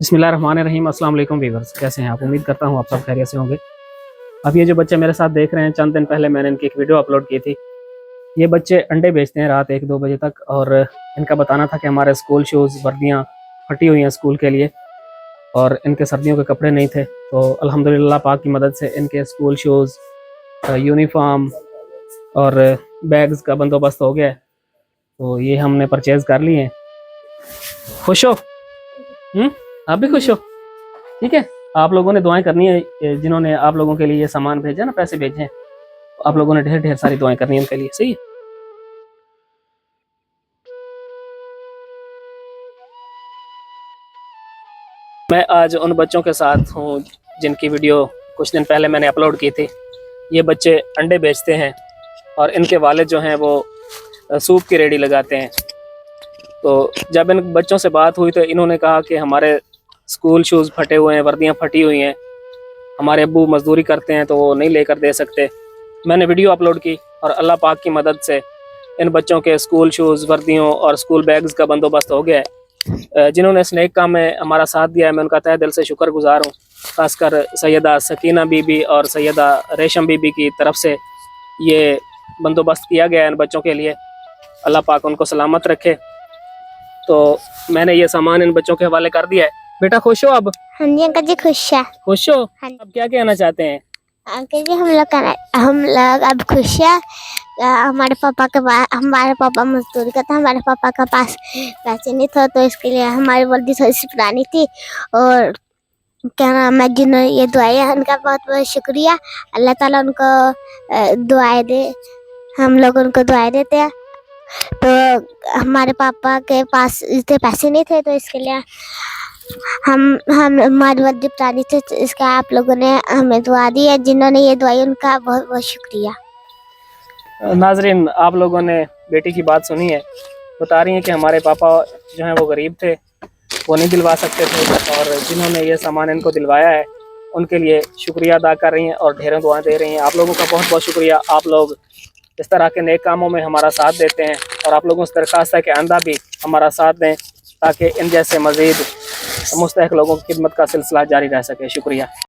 बिस्मिल्लाहिर्रहमानिर्रहीम। अस्सलाम वालेकुम व्यूअर्स, कैसे हैं आप? उम्मीद करता हूँ आप सब खैरियत से होंगे। अब ये जो बच्चे मेरे साथ देख रहे हैं, चंद दिन पहले मैंने इनकी एक वीडियो अपलोड की थी। ये बच्चे अंडे बेचते हैं रात 1-2 बजे तक, और इनका बताना था कि हमारे स्कूल शूज़ वर्दियाँ फटी हुई हैं स्कूल के लिए, और इनके सर्दियों के कपड़े नहीं थे। तो अल्हम्दुलिल्लाह पाक की मदद से इनके स्कूल शूज़, यूनिफॉर्म और बैग्स का बंदोबस्त हो गया है। तो ये हमने परचेज़ कर लिए हैं। खुश हो? आप भी खुश हो? ठीक है। आप लोगों ने दुआएं करनी है, जिन्होंने आप लोगों के लिए ये सामान भेजा ना, पैसे भेजे हैं, तो आप लोगों ने ढेर ढेर सारी दुआएं करनी है उनके लिए। सही है। मैं आज उन बच्चों के साथ हूँ जिनकी वीडियो कुछ दिन पहले मैंने अपलोड की थी। ये बच्चे अंडे बेचते हैं और इनके वालिद जो हैं वो सूप की रेडी लगाते हैं। तो जब इन बच्चों से बात हुई तो इन्होंने कहा कि हमारे स्कूल शूज़ फटे हुए हैं, वर्दियाँ फटी हुई हैं, हमारे अब्बू मजदूरी करते हैं तो वो नहीं लेकर दे सकते। मैंने वीडियो अपलोड की और अल्लाह पाक की मदद से इन बच्चों के स्कूल शूज़, वर्दियों और स्कूल बैग्स का बंदोबस्त हो गया है। जिन्होंने इस नेक काम में हमारा साथ दिया है, मैं उनका तहे दिल से शुक्रगुजार हूँ। खासकर सैयदा सकीना बीबी और सैयदा रेशम बीबी की तरफ से ये बंदोबस्त किया गया है इन बच्चों के लिए। अल्लाह पाक उनको सलामत रखे। तो मैंने ये सामान इन बच्चों के हवाले कर दिया है। बेटा खुश हो अब? हाँ जी अंकल जी, खुश है। खुश हो? हाँ जी। अब क्या कहना चाहते हैं? अंकल जी हम लोग अब खुश है। हमारे पापा मजदूरी करते हैं, हमारे पापा के पास पैसे नहीं थे, तो इसके लिए हमारी वर्दी थोड़ी सी पुरानी थी। और क्या नाम है, जिन्होंने ये दुआएं हैं उनका बहुत बहुत शुक्रिया। अल्लाह ताला उनको दुआएं दे, हम लोग उनको दुआएं देते हैं। तो हमारे पापा के पास इतने पैसे नहीं थे, तो इसके लिए हम हमारी वर्दी पुरानी थी, तो इसका आप लोगों ने हमें दुआ दी है। जिन्होंने ये दुआई उनका बहुत बहुत शुक्रिया। नाजरीन, आप लोगों ने बेटी की बात सुनी है। बता रही हैं कि हमारे पापा जो हैं वो गरीब थे, वो नहीं दिलवा सकते थे, और जिन्होंने ये सामान इनको दिलवाया है उनके लिए शुक्रिया अदा कर रही हैं और ढेरों दुआएं दे रही हैं। आप लोगों का बहुत बहुत शुक्रिया। आप लोग इस तरह के नेक कामों में हमारा साथ देते हैं, और आप लोगों से दरख्वास्त है कि आइंदा भी हमारा साथ दें, ताकि इन जैसे मज़ीद मुस्तहिक लोगों की खिदमत का सिलसिला जारी रह सके। शुक्रिया।